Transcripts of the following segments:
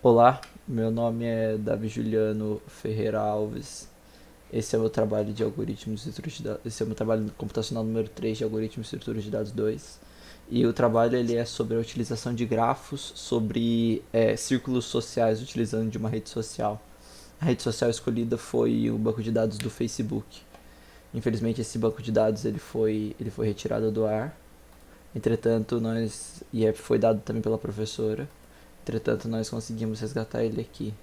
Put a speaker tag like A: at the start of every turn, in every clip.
A: Olá, meu nome é Davi Juliano Ferreira Alves. Esse é o meu trabalho de algoritmos e estruturas de dados. Esse é o meu trabalho computacional número 3 de algoritmos e estruturas de dados 2. E o trabalho ele é sobre a utilização de grafos sobre círculos sociais utilizando de uma rede social. A rede social escolhida foi o banco de dados do Facebook. Infelizmente esse banco de dados ele foi retirado do ar. Entretanto, foi dado também pela professora. Entretanto, nós conseguimos resgatar ele aqui.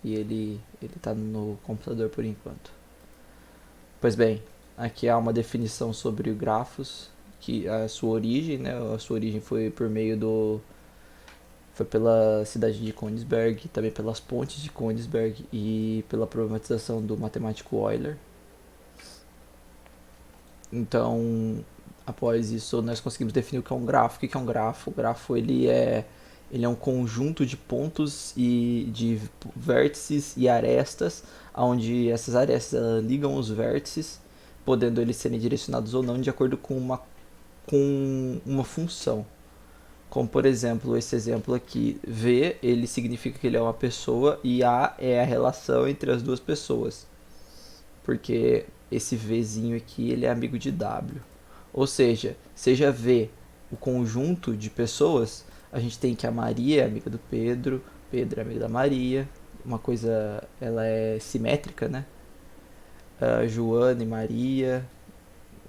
A: E ele tá no computador por enquanto. Pois bem, aqui há uma definição sobre grafos, que a sua origem, né? A sua origem foi por meio do foi pela cidade de Königsberg, também pelas pontes de Königsberg e pela problematização do matemático Euler. Então, após isso, nós conseguimos definir o que é um grafo. O que é um grafo? O grafo ele é um conjunto de pontos e de vértices e arestas, onde essas arestas ligam os vértices, podendo eles serem direcionados ou não de acordo com uma função. Como por exemplo, esse exemplo aqui, V, ele significa que ele é uma pessoa e A é a relação entre as duas pessoas, porque esse Vzinho aqui ele é amigo de W. Ou seja V o conjunto de pessoas, a gente tem que a Maria é amiga do Pedro, Pedro é amigo da Maria, uma coisa, ela é simétrica, né? Joana e Maria,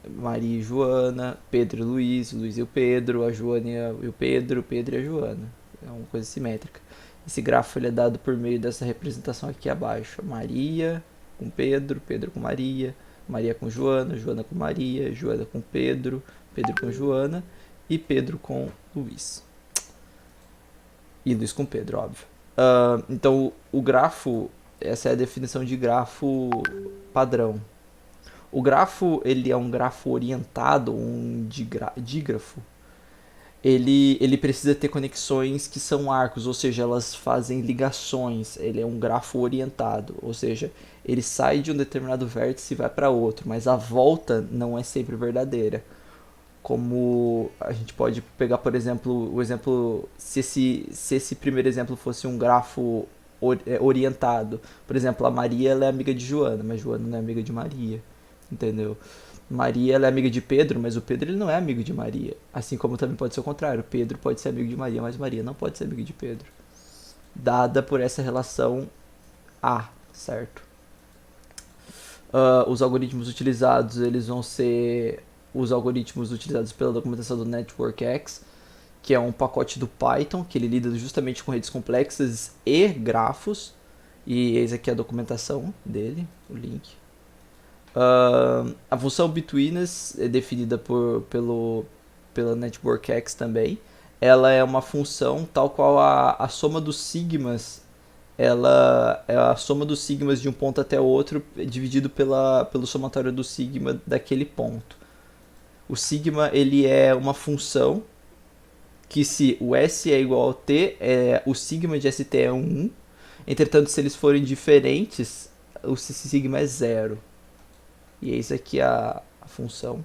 A: Maria e Joana, Pedro e Luiz, Luiz e o Pedro, a Joana e o Pedro, Pedro e a Joana. É uma coisa simétrica. Esse grafo ele é dado por meio dessa representação aqui abaixo. Maria com Pedro, Pedro com Maria, Maria com Joana, Joana com Maria, Joana com Pedro, Pedro com Joana e Pedro com Luiz. E Luiz com Pedro, óbvio. Então o grafo, essa é a definição de grafo padrão. O grafo ele é um grafo orientado, um dígrafo. Ele precisa ter conexões que são arcos, ou seja, elas fazem ligações. Ele é um grafo orientado, ou seja, ele sai de um determinado vértice e vai para outro, mas a volta não é sempre verdadeira. Como a gente pode pegar, por exemplo, o exemplo, se esse primeiro exemplo fosse um grafo orientado, por exemplo, a Maria ela é amiga de Joana, mas Joana não é amiga de Maria, entendeu? Maria ela é amiga de Pedro, mas o Pedro ele não é amigo de Maria. Assim como também pode ser o contrário. Pedro pode ser amigo de Maria, mas Maria não pode ser amiga de Pedro. Dada por essa relação A, certo? Os algoritmos utilizados eles vão ser os algoritmos utilizados pela documentação do NetworkX, que é um pacote do Python que ele lida justamente com redes complexas e grafos. E eis aqui a documentação dele, o link. A função betweenness é definida pela NetworkX também. Ela é uma função tal qual a soma dos sigmas. Ela é a soma dos sigmas de um ponto até o outro dividido pelo somatório do sigma daquele ponto. O sigma ele é uma função que se o S é igual ao T, o sigma de ST é 1. Entretanto, se eles forem diferentes, o sigma é zero. E eis aqui a função.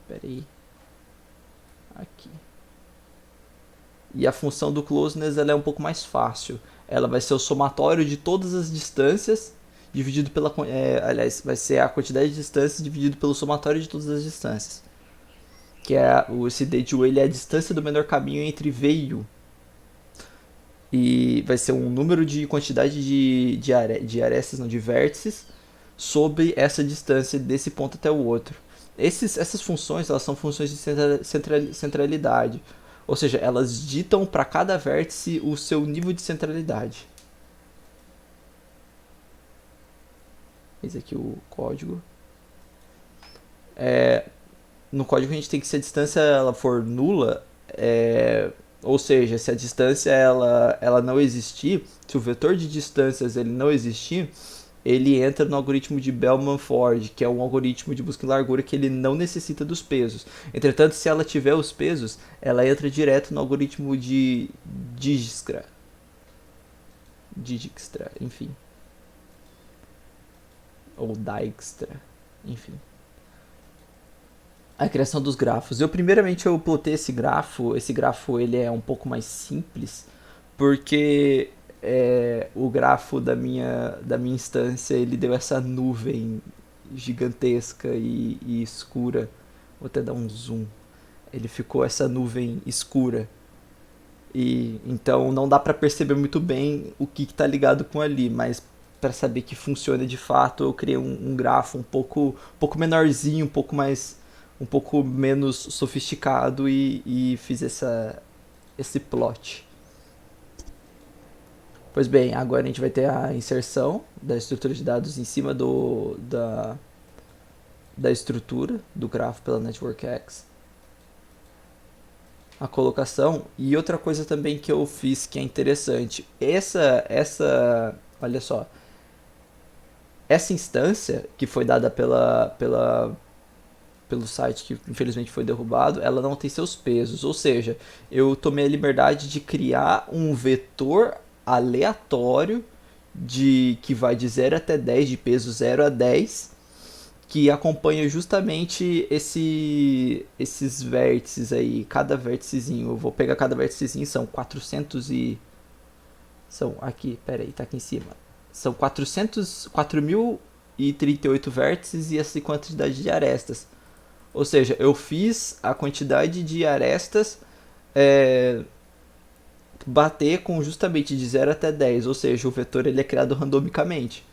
A: Peraí. Aqui. E a função do closeness ela é um pouco mais fácil. Ela vai ser o somatório de todas as distâncias dividido pela. Aliás, vai ser a quantidade de distâncias dividido pelo somatório de todas as distâncias. Que é esse D de U, ele é a distância do menor caminho entre V e U. E vai ser um número de quantidade de arestas, não, de vértices sobre essa distância desse ponto até o outro. Essas funções elas são funções de centralidade, ou seja, elas ditam para cada vértice o seu nível de centralidade. Esse aqui é o código. No código a gente tem que, se a distância ela for nula, ou seja, se a distância ela não existir, se o vetor de distâncias ele não existir, ele entra no algoritmo de Bellman-Ford, que é um algoritmo de busca em largura que ele não necessita dos pesos. Entretanto, se ela tiver os pesos, ela entra direto no algoritmo de Dijkstra, enfim. Ou Dijkstra, enfim. A criação dos grafos. Primeiramente eu plotei esse grafo ele é um pouco mais simples, porque o grafo da minha instância ele deu essa nuvem gigantesca e escura. Vou até dar um zoom. Ele ficou essa nuvem escura. E então não dá para perceber muito bem o que está ligado com ali, mas para saber que funciona de fato, eu criei um grafo um pouco menorzinho, um pouco menos sofisticado e fiz esse plot. Pois bem, agora a gente vai ter a inserção da estrutura de dados em cima da estrutura do grafo pela NetworkX, a colocação e outra coisa também que eu fiz que é interessante. Olha só, essa instância que foi dada pelo site que infelizmente foi derrubado, ela não tem seus pesos, ou seja, eu tomei a liberdade de criar um vetor aleatório que vai de 0 até 10, de peso 0 a 10, que acompanha justamente esses vértices aí, cada vérticezinho. Eu vou pegar cada vérticezinho, são 400 e... São aqui, pera aí, tá aqui em cima. São 4.038 vértices e essa quantidade de arestas. Ou seja, eu fiz a quantidade de arestas é, bater com justamente de 0 até 10. Ou seja, o vetor ele é criado randomicamente.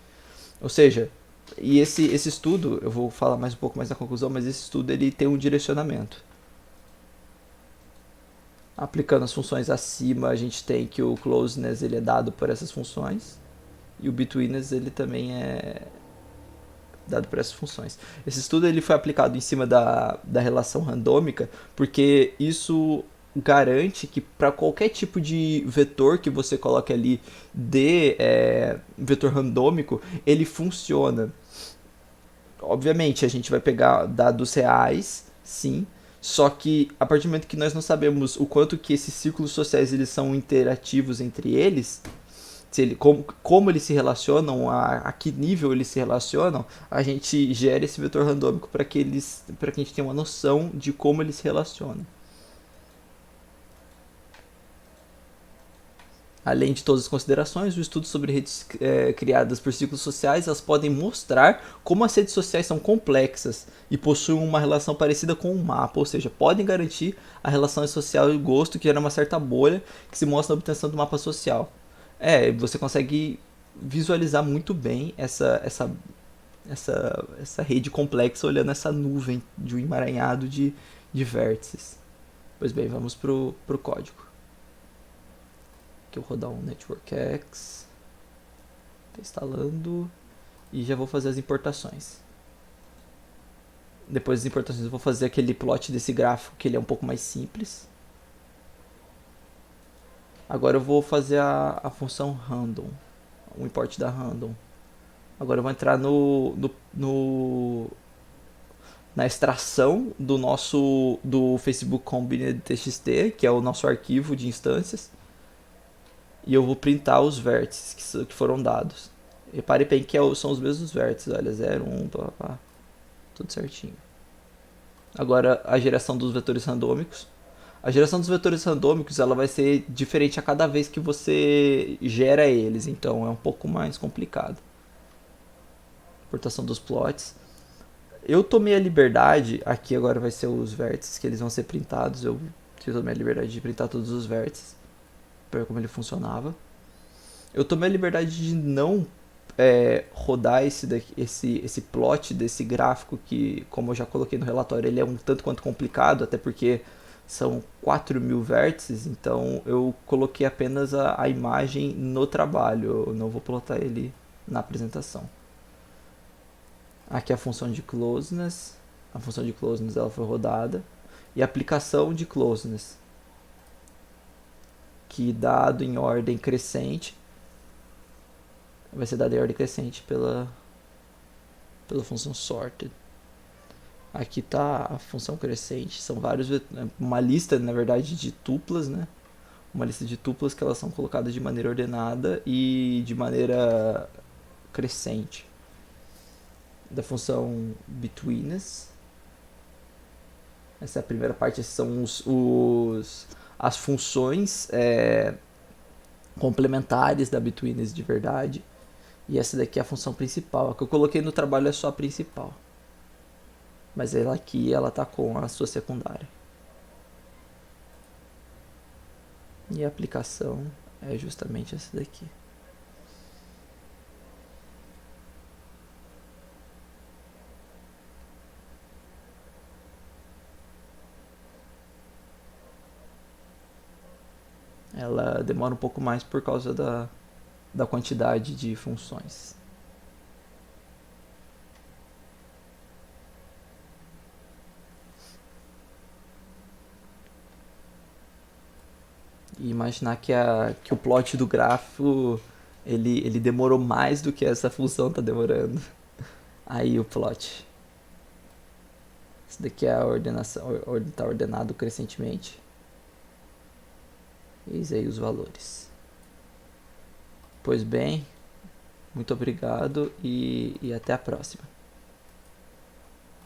A: Ou seja, e esse estudo, eu vou falar mais um pouco mais na conclusão, mas esse estudo ele tem um direcionamento. Aplicando as funções acima, a gente tem que o closeness ele é dado por essas funções e o betweenness ele também é dado por essas funções. Esse estudo ele foi aplicado em cima da relação randômica porque isso garante que para qualquer tipo de vetor que você coloque ali de vetor randômico, ele funciona. Obviamente, a gente vai pegar dados reais, sim, só que a partir do momento que nós não sabemos o quanto que esses círculos sociais eles são interativos entre eles, como eles se relacionam, a que nível eles se relacionam, a gente gera esse vetor randômico para que a gente tenha uma noção de como eles se relacionam. Além de todas as considerações, o estudo sobre redes criadas por ciclos sociais elas podem mostrar como as redes sociais são complexas e possuem uma relação parecida com um mapa, ou seja, podem garantir a relação social e gosto que gera uma certa bolha que se mostra na obtenção do mapa social. Você consegue visualizar muito bem essa rede complexa olhando essa nuvem de um emaranhado de vértices. Pois bem, vamos pro código. Aqui eu vou rodar um NetworkX, está instalando e já vou fazer as importações. Depois das importações eu vou fazer aquele plot desse gráfico que ele é um pouco mais simples. Agora eu vou fazer a função random, o import da random. Agora eu vou entrar na extração do Facebook Combined TXT, que é o nosso arquivo de instâncias, e eu vou printar os vértices que foram dados. Repare bem que são os mesmos vértices, olha, 0, 1, pá, tudo certinho. Agora a geração dos vetores randômicos. A geração dos vetores randômicos ela vai ser diferente a cada vez que você gera eles, então é um pouco mais complicado. Importação dos plots. Eu tomei a liberdade, aqui agora vai ser os vértices que eles vão ser printados, eu tomei a liberdade de printar todos os vértices, para ver como ele funcionava. Eu tomei a liberdade de não rodar esse plot desse gráfico que, como eu já coloquei no relatório, ele é um tanto quanto complicado, até porque são 4.000 vértices, então eu coloquei apenas a imagem no trabalho, eu não vou plotar ele na apresentação. Aqui a função de closeness, a função de closeness ela foi rodada, e a aplicação de closeness, que dado em ordem crescente, vai ser dado em ordem crescente pela função sorted. Aqui está a função crescente, são uma lista na verdade de tuplas, né? Uma lista de tuplas que elas são colocadas de maneira ordenada e de maneira crescente. Da função betweenness, essa é a primeira parte, são as funções complementares da Betweeners de verdade. E essa daqui é a função principal. A que eu coloquei no trabalho é só a principal. Mas ela aqui, ela tá com a sua secundária. E a aplicação é justamente essa daqui. Ela demora um pouco mais por causa da quantidade de funções. E imaginar que o plot do grafo ele demorou mais do que essa função tá demorando. Aí o plot. Isso daqui é a ordenação, tá ordenado crescentemente. Eis aí os valores. Pois bem, muito obrigado e até a próxima.